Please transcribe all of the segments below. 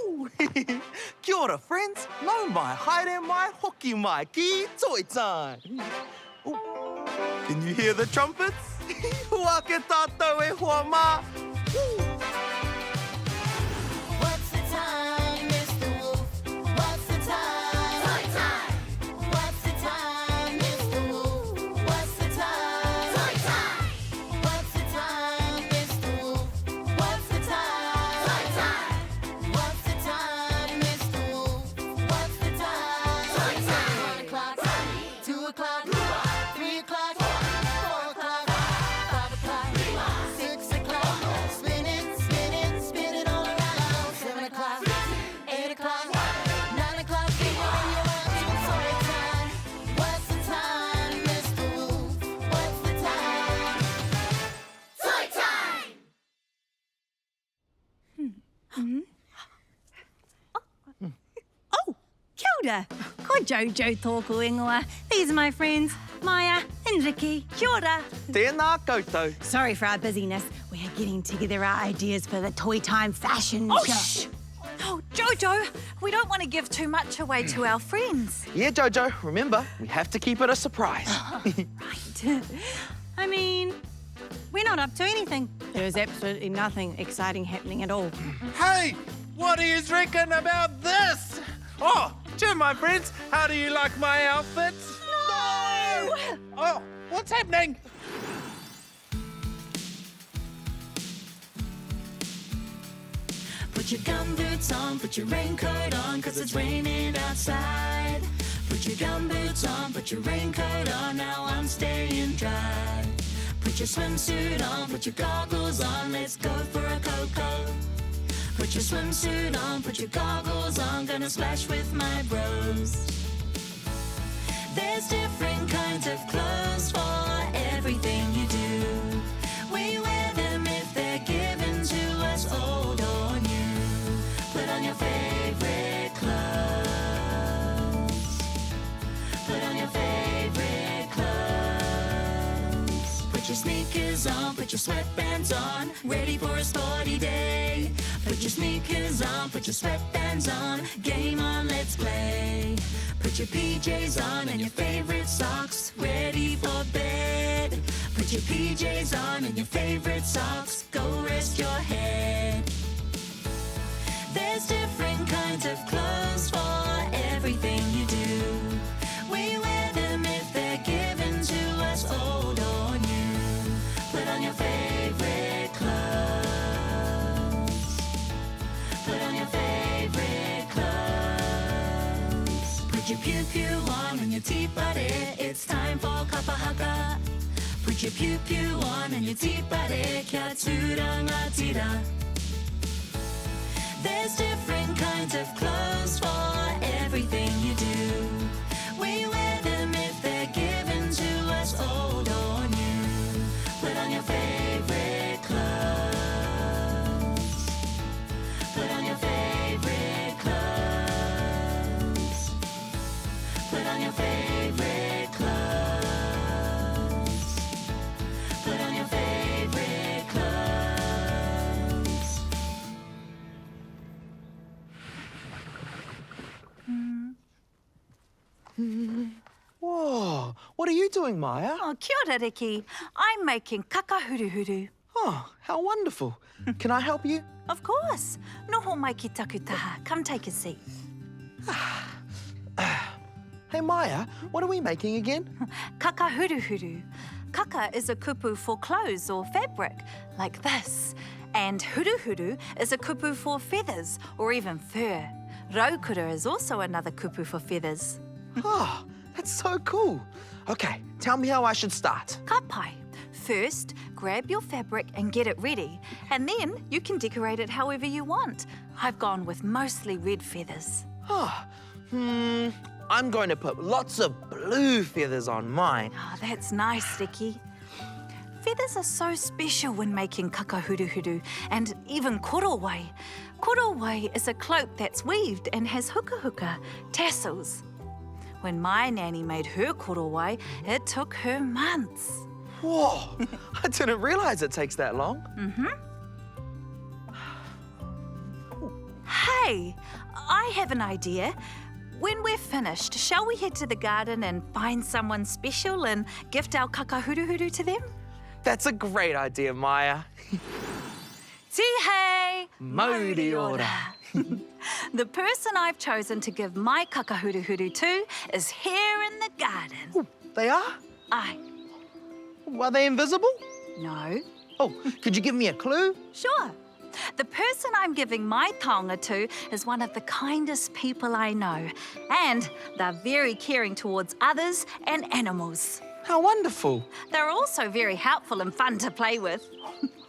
Woo! Kia ora, friends. Nau mai, haere mai, hoki mai, ki toi time. Ooh. Can you hear the trumpets? Hua ke tātou e hoa mā. Woo! What's the time, Mr. Wolf? What's the time? Toy time! What's the time, Mr. Wolf? What's the time? Toy time! What's the time, Mr. Wolf? What's the time? Toy time! What's the time, Mr. Wolf? What's the time? Toy time! 1 o'clock, 2 o'clock, 3 o'clock, 4 o'clock, 5 o'clock, 6 o'clock. Spin it, spin it, spin it all around. 7 o'clock, 8 o'clock, 9 o'clock. When you're up to toy time. What's the time, Mr. Wolf? What's the time? Toy time! Oh, kia ora. Ko Jojo tōku ingoa. These are my friends, Maya and Ricky. Kia ora. Tēnā koutou. Sorry for our busyness. We are getting together our ideas for the Toy Time fashion show. Shh! Oh, Jojo, we don't want to give too much away to our friends. Yeah, Jojo, remember, we have to keep it a surprise. Right. I mean, we're not up to anything. There's absolutely nothing exciting happening at all. Hey, what do you reckon about this? Oh, Jim, my friends, how do you like my outfit? No! Oh, what's happening? Put your gumboots on, put your raincoat on, 'cause it's raining outside. Put your gumboots on, put your raincoat on, now I'm staying dry. Put your swimsuit on, put your goggles on, let's go for a cocoa. Put your swimsuit on, put your goggles on, gonna splash with my bros. There's different kinds of clothes for everything you do. We wear them if they're given to us, old or new. Put on your favorite clothes. Put on your favorite clothes. Put your sneakers on, put your sweatbands on, ready for a sporty day. Put your sneakers on, put your sweatbands on, game on, let's play. Put your PJs on and your favorite socks, ready for bed. Put your PJs on and your favorite socks, go rest your head. There's different kinds of clothes for everything you do. We wear them if they're given to us, old or new. Put on your favorite clothes. Put on your favorite clothes. Put your pew-pew on and your tea buddy, it's time for kapahaka. Put your pew-pew on and your tea buddy, kia turangatira. There's different kinds of clothes for everything you do. We wear them if they're given to us, old or new. Put on your favorite clothes. Put on your favorite clothes. Put on your favorite clothes. Put on your favorite clothes. Whoa, what are you doing, Maya? Oh, kia ora, Ricky. I'm making kakahuruhuru. Oh, how wonderful. Can I help you? Of course. Noho mai ki taku taha. Come take a seat. Hey, Maya, what are we making again? Kakahuruhuru. Kaka is a kupu for clothes or fabric, like this. And huruhuru is a kupu for feathers or even fur. Raukura is also another kupu for feathers. Oh, that's so cool. Okay, tell me how I should start. Ka pai. First, grab your fabric and get it ready, and then you can decorate it however you want. I've gone with mostly red feathers. I'm going to put lots of blue feathers on mine. Oh, that's nice, Ricky. Feathers are so special when making kakahuruhuru and even korowai. Korowai is a cloak that's weaved and has huka tassels. When my nanny made her korowai, it took her months. Whoa, I didn't realize it takes that long. Hey, I have an idea. When we're finished, shall we head to the garden and find someone special and gift our kakahuruhuru to them? That's a great idea, Maya. Tihei! Mauri ora. The person I've chosen to give my kakahuruhuru to is here in the garden. They are? Aye. Are they invisible? No. Oh, could you give me a clue? Sure. The person I'm giving my taonga to is one of the kindest people I know. And they're very caring towards others and animals. How wonderful. They're also very helpful and fun to play with.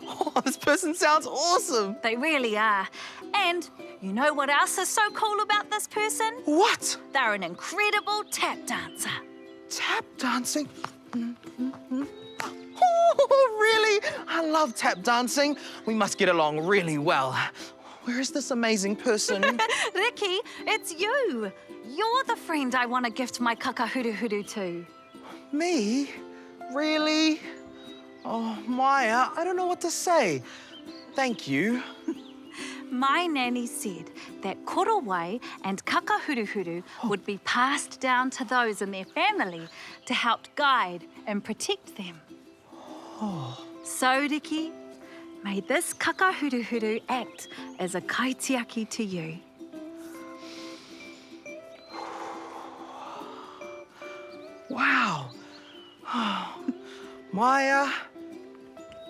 Oh, this person sounds awesome. They really are. And you know what else is so cool about this person? What? They're an incredible tap dancer. Tap dancing? Oh, really? I love tap dancing. We must get along really well. Where is this amazing person? Ricky, it's you. You're the friend I want to gift my kakahuruhuru to. Me? Really? Oh, Maya, I don't know what to say. Thank you. My nanny said that korowai and kakahuruhuru would be passed down to those in their family to help guide and protect them. So, Ricky, may this kakahuruhuru act as a kaitiaki to you. Wow. Maya,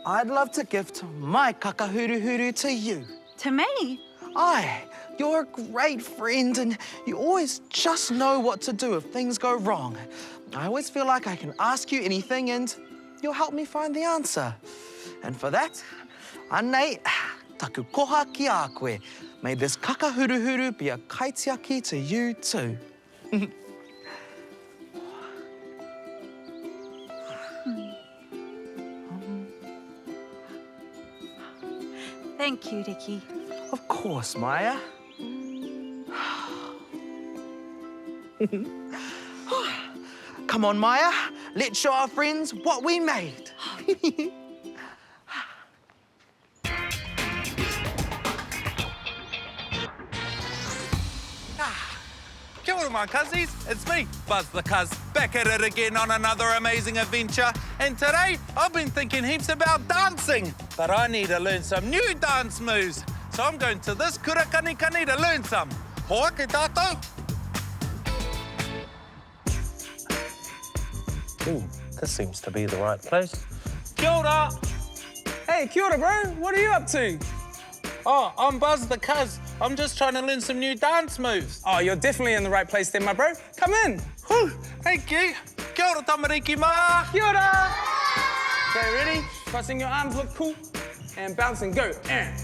I'd love to gift my kakahuruhuru to you. To me? Aye, you're a great friend and you always just know what to do if things go wrong. I always feel like I can ask you anything and you'll help me find the answer. And for that, anei, taku koha ki a koe. May this kakahuruhuru be a kaitiaki to you too. Thank you, Ricky. Of course, Maya. Come on, Maya. Let's show our friends what we made. Kia ora, my cuzzies. It's me, Buzz the Cuz, back at it again on another amazing adventure. And today, I've been thinking heaps about dancing, but I need to learn some new dance moves. So I'm going to this kurakanikani to learn some. Hoa ke tātou. Ooh, this seems to be the right place. Kia ora. Hey, kia ora, bro. What are you up to? Oh, I'm Buzz the Cuz. I'm just trying to learn some new dance moves. Oh, you're definitely in the right place then, my bro. Come in. Whew, thank you. Kia ora, tamariki ma. Kia ora. Okay, ready? Crossing your arms, look cool. And bounce and go. And.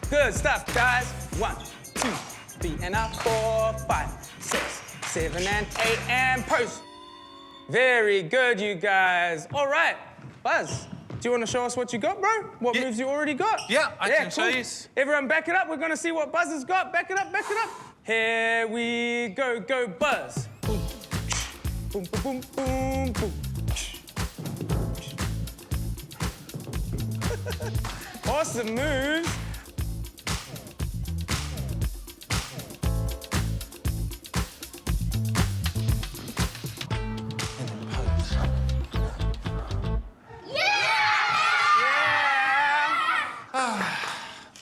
Good stuff, guys. 1, 2, 3, and up. 4, 5, 6, 7, and 8, and pose. Very good, you guys. All right, Buzz, do you want to show us what you got, bro? What Yeah. moves you already got? Yeah, I can show you. Everyone back it up. We're going to see what Buzz has got. Back it up, back it up. Here we go, go Buzz. Boom, boom, boom, boom, boom, boom. Awesome moves.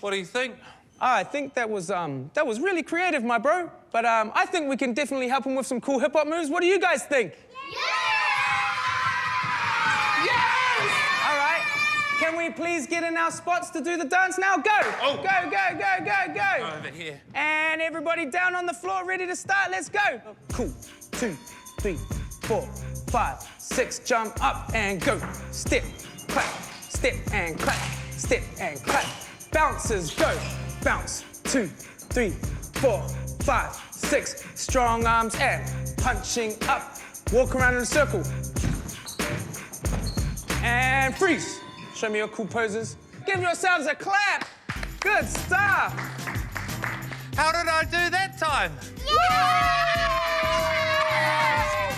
What do you think? I think that was really creative, my bro. But I think we can definitely help him with some cool hip-hop moves. What do you guys think? All right. Can we please get in our spots to do the dance now? Go! Oh. Go, go, go, go, go! Over here. And everybody down on the floor, ready to start. Let's go. Cool. 2, 3, 4, 5, 6. Jump up and go. Step, clap, step and clap, step and clap. Bouncers, go. Bounce. 2, 3, 4, 5, 6. Strong arms and punching up. Walk around in a circle. And freeze. Show me your cool poses. Give yourselves a clap. Good stuff. How did I do that time?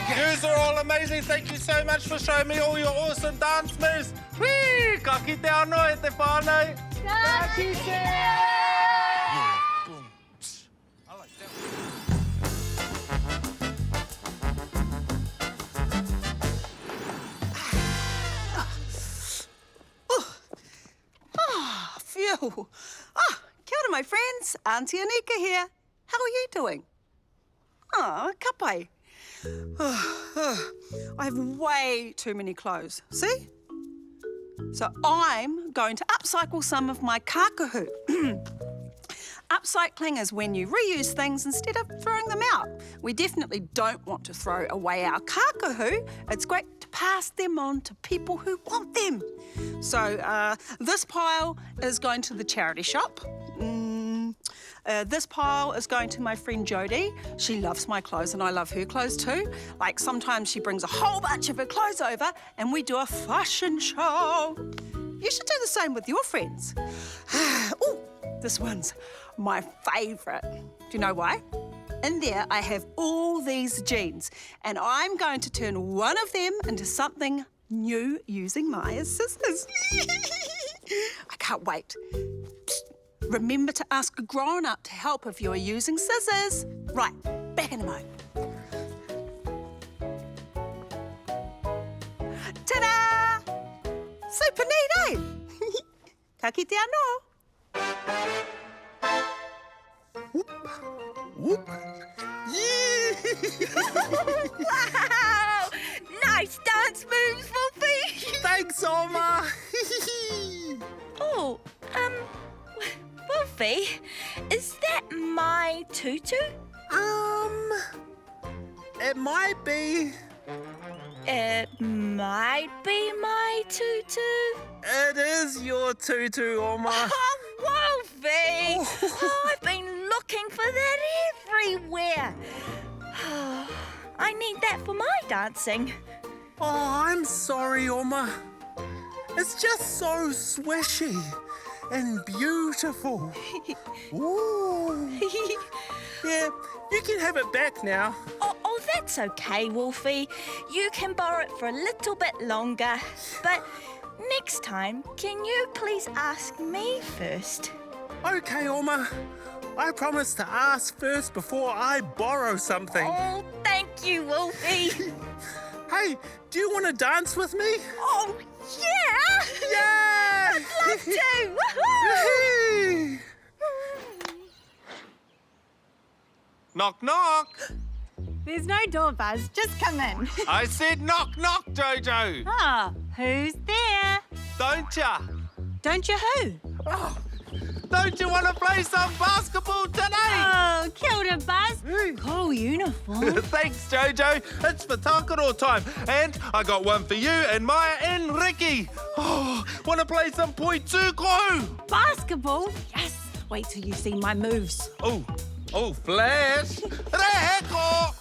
You yous are all amazing. Thank you so much for showing me all your awesome dance moves. Whee! Ka kite anō e te whānau. Ka kite! Boom. I like that. Phew. Kia ora, my friends. Auntie Anika here. How are you doing? Oh, kapai. I have way too many clothes. See? So I'm going to upcycle some of my kakahu. Upcycling is when you reuse things instead of throwing them out. We definitely don't want to throw away our kakahu. It's great to pass them on to people who want them. So this pile is going to the charity shop. This pile is going to my friend Jodie. She loves my clothes and I love her clothes too. Like sometimes she brings a whole bunch of her clothes over and we do a fashion show. You should do the same with your friends. Ooh, this one's my favourite. Do you know why? In there I have all these jeans and I'm going to turn one of them into something new using Maya's scissors. I can't wait. Remember to ask a grown-up to help if you're using scissors. Right, back in a moment. Ta-da! Super neat, eh? Ka kite anō. Whoop. Yeah! Wow! Nice dance moves, Wolfie. Thanks, Oma. Oh, Wolfie, is that my tutu? It might be. It might be my tutu. It is your tutu, Oma. Oh, Wolfie! Oh, I've been looking for that everywhere. I need that for my dancing. Oh, I'm sorry, Oma. It's just so swishy and beautiful. Ooh. Yeah, you can have it back now. Oh, that's okay, Wolfie. You can borrow it for a little bit longer. But next time, can you please ask me first? Okay, Oma. I promise to ask first before I borrow something. Oh, thank you, Wolfie. Hey, do you want to dance with me? Oh, yeah! Yeah! I'd love to! Woohoo! Knock, knock. There's no door, Buzz. Just come in. I said knock, knock, Jojo. Ah, who's there? Don't ya? Don't you who? Don't you want to play some basketball today? Oh, kia ora, Buzz. Cool uniform. Thanks, Jojo. It's for Takaro time. And I got one for you and Maya and Ricky. Oh, want to play some poituko? Basketball? Yes. Wait till you see my moves. Oh, flash. Reheko.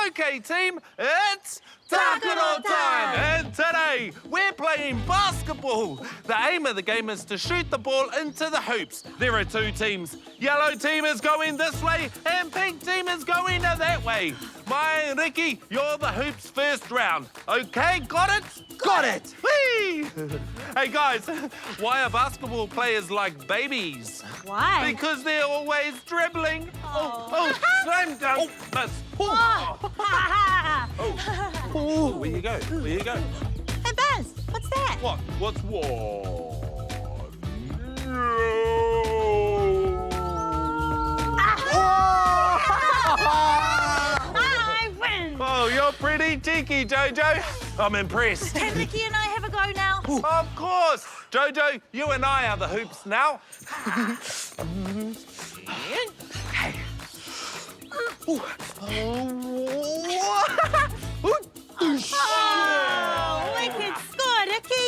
Okay, team, it's Takaro time! And today, we're playing basketball. The aim of the game is to shoot the ball into the hoops. There are two teams. Yellow team is going this way, and pink team is going that way. Maya and Ricky, you're the hoops first round. Okay, got it? Got it! Whee! Hey, guys, why are basketball players like babies? Why? Because they're always dribbling. Oh, slam dunk. Oh, that's... Oh, where you go? Where you go? Hey, Buzz, what's that? What? What's what? No. I win! Oh, you're pretty cheeky, Jojo. I'm impressed. Can Ricky and I have a go now? Of course. Jojo, you and I are the hoops now. Hey. Oh, wicked score, Ricky.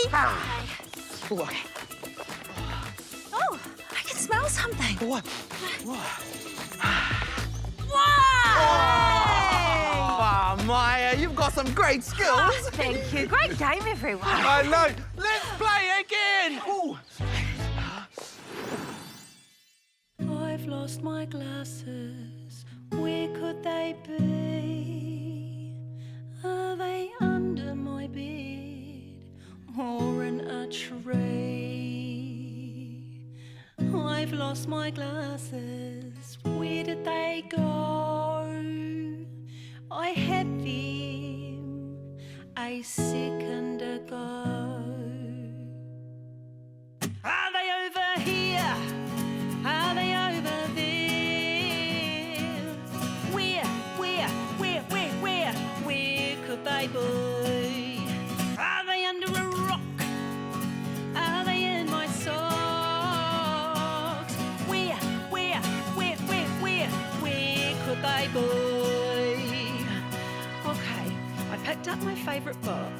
Oh, I can smell something. What? Wow! Oh, Maya, you've got some great skills. Oh, thank you. Great game, everyone. I know. Let's play again. Ooh. I've lost my glasses. Where could they be? Are they under my bed or in a tree? I've lost my glasses. Where did they go? I had them a second ago. Are they over here? Are they over there? Where could they be? Are they under a rock? Are they in my socks? Where could they be? Okay, I picked up my favourite book,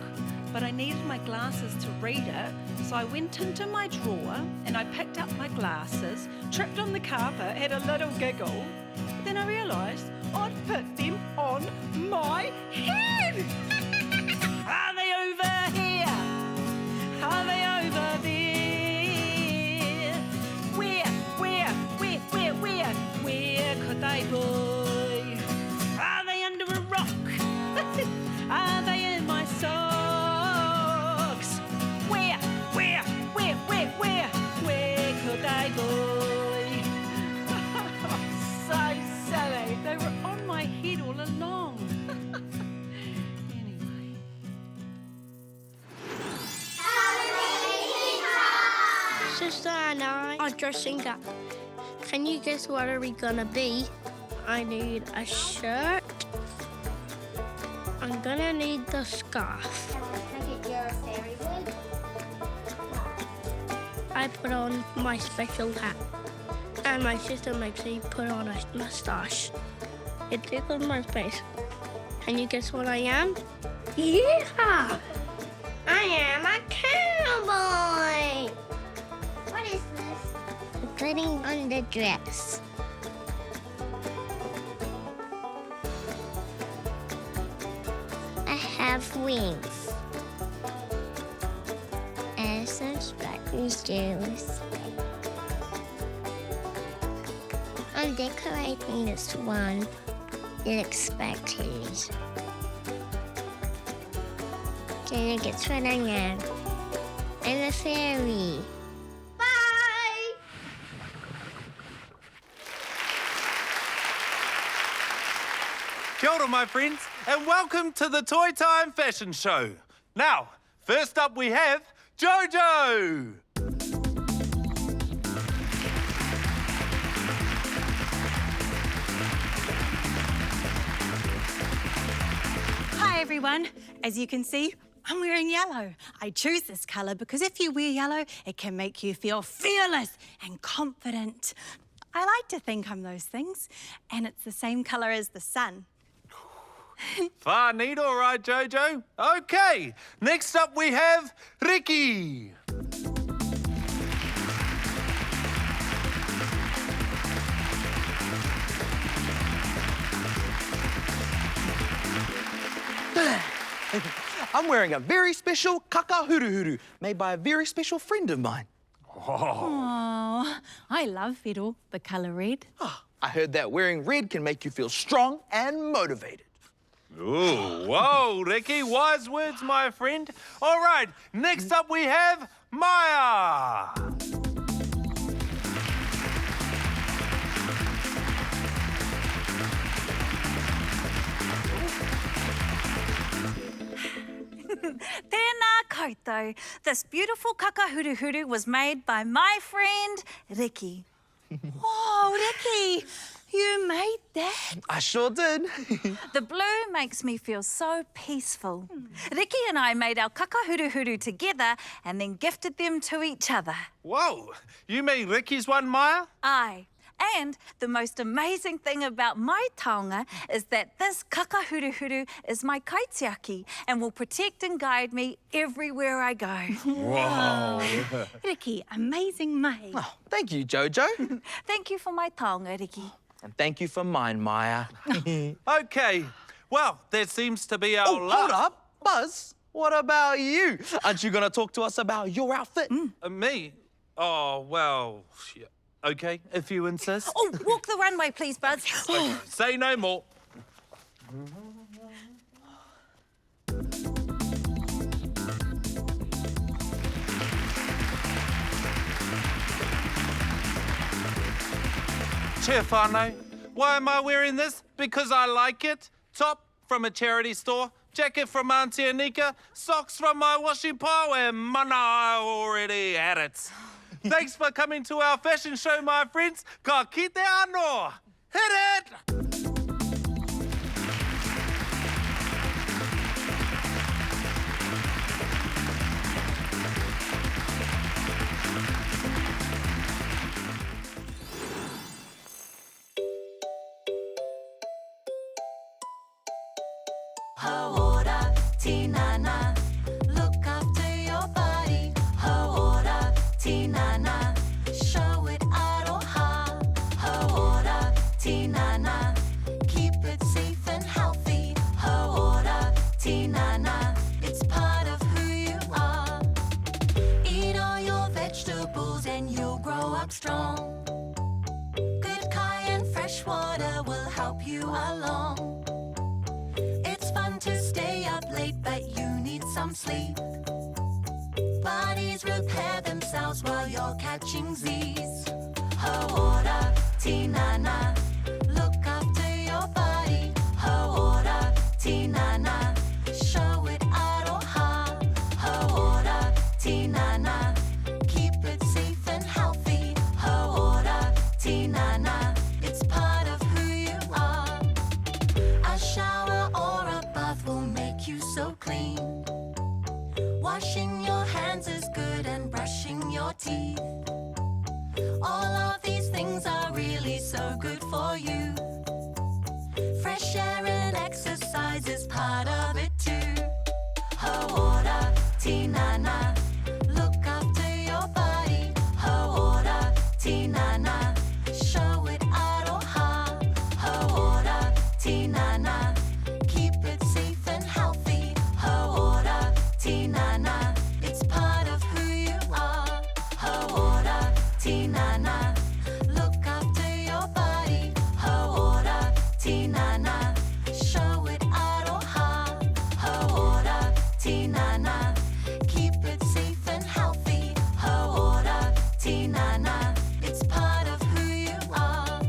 but I needed my glasses to read it, so I went into my drawer and I picked up my glasses, tripped on the carpet, had a little giggle, but then I realised I'd put them on my head! Are they over here? Are they over there? Where could they be? Are they under a rock? Are they in my socks? Where could they be? So silly. They were on my head all along. Anyway. Sister and I are dressing up. Can you guess what are we gonna be? I need a shirt. I'm gonna need the scarf. I put on my special hat. And my sister makes me put on a moustache. It tickles my face. Can you guess what I am? Yeah! I am a cowboy! What is this? Putting on the dress. I have wings. And some sparkly shoes. I'm decorating this one with sparkles. Can you guess what I am? I'm a fairy. Bye! Kia ora, my friends, and welcome to the Toy Time Fashion Show. Now, first up we have Jojo. Hi everyone. As you can see, I'm wearing yellow. I choose this colour because if you wear yellow, it can make you feel fearless and confident. I like to think I'm those things, and it's the same colour as the sun. Far neat, all right, Jojo. Okay, next up we have Ricky. I'm wearing a very special kakahuru made by a very special friend of mine. Oh, I love Fiddle, the colour red. I heard that wearing red can make you feel strong and motivated. Ooh, whoa, Ricky, wise words, my friend. All right, next up we have Maya. Tēnā koutou. This beautiful kakahuruhuru was made by my friend, Ricky. Oh, Ricky, you made that? I sure did. The blue makes me feel so peaceful. Ricky and I made our kakahuruhuru together and then gifted them to each other. Whoa, you mean Ricky's one, Maya? Aye. And the most amazing thing about my taonga is that this kakahuruhuru is my kaitiaki and will protect and guide me everywhere I go. Whoa. Ricky, amazing mate. Oh, thank you, Jojo. Thank you for my taonga, Ricky. And thank you for mine, Maya. Okay, well, that seems to be our last... Hold up. Buzz, what about you? Aren't you going to talk to us about your outfit? Me? Oh, well, Okay, if you insist. Oh, walk the runway, please, Buzz. Say no more. Che whānau, why am I wearing this? Because I like it. Top from a charity store, jacket from Auntie Anika, socks from my washi pau, and mana, I already had it. Thanks for coming to our fashion show, my friends. Ka kite anō. Hit it! Haora, tinana, look after your body. Haora, tinana, show it aroha. Haora, tinana, keep it safe and healthy. Haora, tinana, it's part of who you are. Eat all your vegetables and you'll grow up strong. Good kai and fresh water will help you along. Fun to stay up late, but you need some sleep. Bodies repair themselves while you're catching Z's. Haora, tinana, look after your body. Haora, tinana, show it aroha. Haora, tinana, keep it safe and healthy. Haora, tinana, it's part of who you are. A shower or a bath will make you so clean. Washing your hands is good and brushing your teeth. All of these things are really so good for you. Fresh air and exercise is part of it too. Haora, tinana, look after your body. Haora, tinana, show it aroha. Haora, tinana, keep it safe and healthy. Haora, tinana, it's part of who you are. Haora, tinana, look after your body. Haora, tinana, show it aroha. Haora, tinana, keep it safe and healthy. Haora, tinana, it's part of who you are.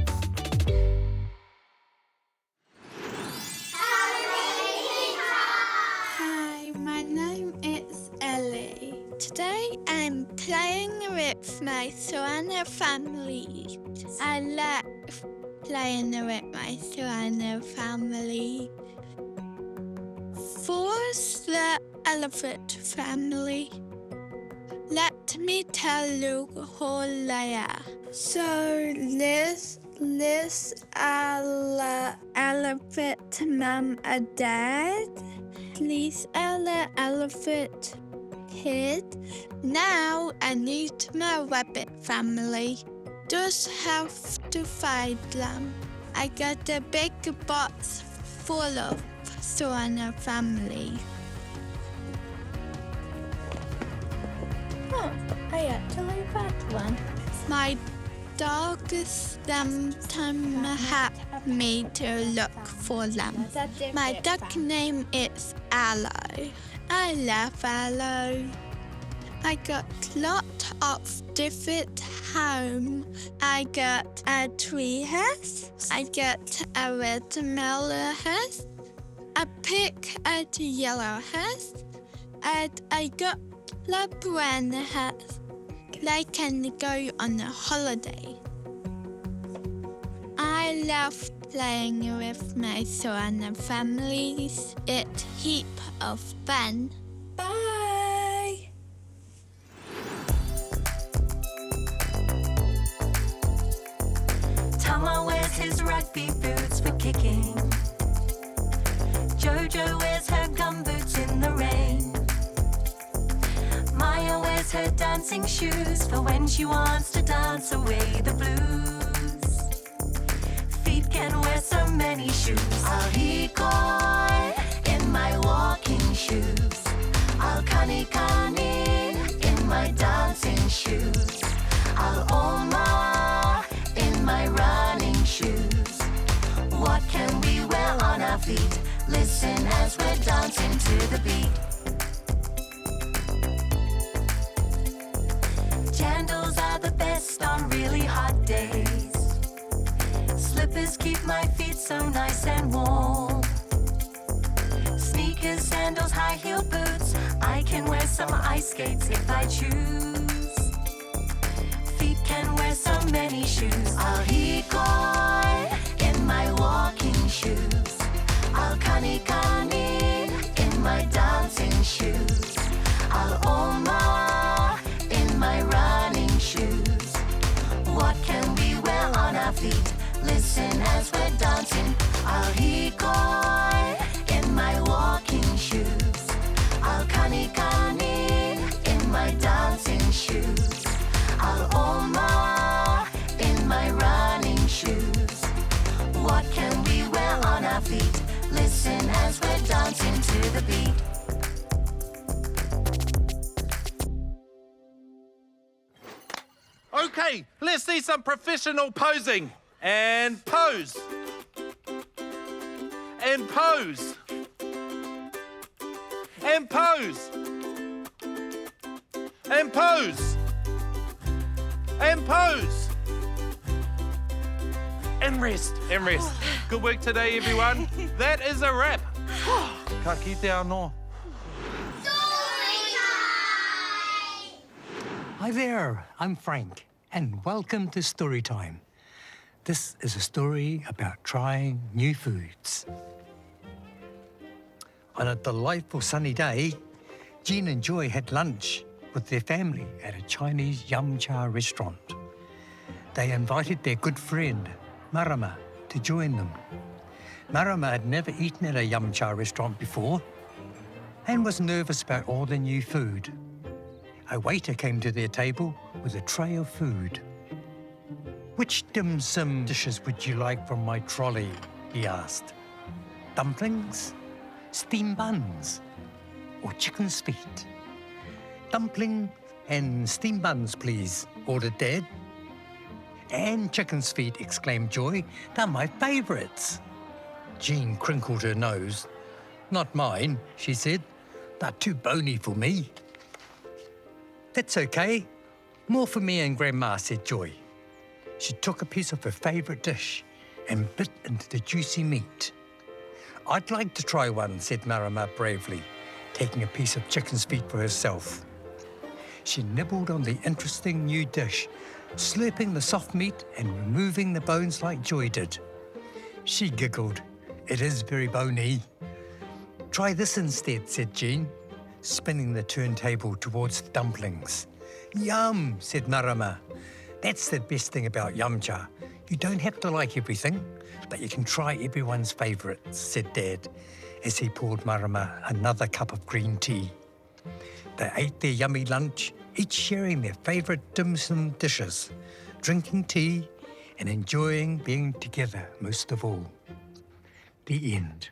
Hi, my name is Ellie. Today I'm playing with my Solana family. I love playing with my Solana family. First, the elephant family. Let me tell you who they are. So this are the elephant mom and dad. These are the elephant kid. Now I need my rabbit family. Just have to find them. I got a big box full of Solana family. Oh, I actually found one. My dogs sometimes help me to look for them. My dog name is Aloe. I love Aloe. I got lots of different homes. I got a tree house. I got a red melon house. A pink and yellow house. And I got the brown house. They can go on a holiday. I love playing with my Solana families. It's heap of fun. Bye! Tama wears his rugby boots for kicking. Jojo wears her gumboots in the rain. Maya wears her dancing shoes for when she wants to dance away the blues. Feet can wear so many shoes. I'll hikoi in my walking shoes. I'll kani in my dancing shoes. I'll oma in my running shoes. What can we wear on our feet? Listen as we're dancing to the beat. Sandals are the best on really hot days. Slippers keep my feet so nice and warm. Sneakers, sandals, high-heeled boots. I can wear some ice skates if I choose. Feet can wear so many shoes. I'll hikoi in my walking shoes. I'll kani in my dancing shoes. I'll oma in my running shoes. What can we wear on our feet? Listen as we're dancing. I'll hikoi in my walking shoes. I'll kani in my dancing shoes. I'll oma in my running shoes. What can we wear on our feet? Listen as we're dancing to the beat. Okay, let's see some professional posing. And pose. And pose. And pose. And pose. And pose. And rest. And rest. Good work today, everyone. That is a wrap. Ka kite anō. Hi there, I'm Frank, and welcome to Storytime. This is a story about trying new foods. On a delightful sunny day, Jean and Joy had lunch with their family at a Chinese yum cha restaurant. They invited their good friend, Marama, to join them. Marama had never eaten at a yum cha restaurant before and was nervous about all the new food. A waiter came to their table with a tray of food. "Which dim sum dishes would you like from my trolley?" he asked. "Dumplings, steamed buns, or chicken's feet?" "Dumpling and steamed buns, please," ordered Dad. "And chicken's feet," exclaimed Joy. "They're my favourites." Jean crinkled her nose. "Not mine," she said. "They're too bony for me." "That's okay. More for me and Grandma," said Joy. She took a piece of her favourite dish and bit into the juicy meat. "I'd like to try one," said Marama bravely, taking a piece of chicken's feet for herself. She nibbled on the interesting new dish, slurping the soft meat and removing the bones like Joy did. She giggled. "It is very bony." "Try this instead," said Jean, spinning the turntable towards the dumplings. "Yum," said Marama. "That's the best thing about yum cha. You don't have to like everything, but you can try everyone's favourites," said Dad, as he poured Marama another cup of green tea. They ate their yummy lunch, each sharing their favourite dim sum dishes, drinking tea and enjoying being together most of all. The end.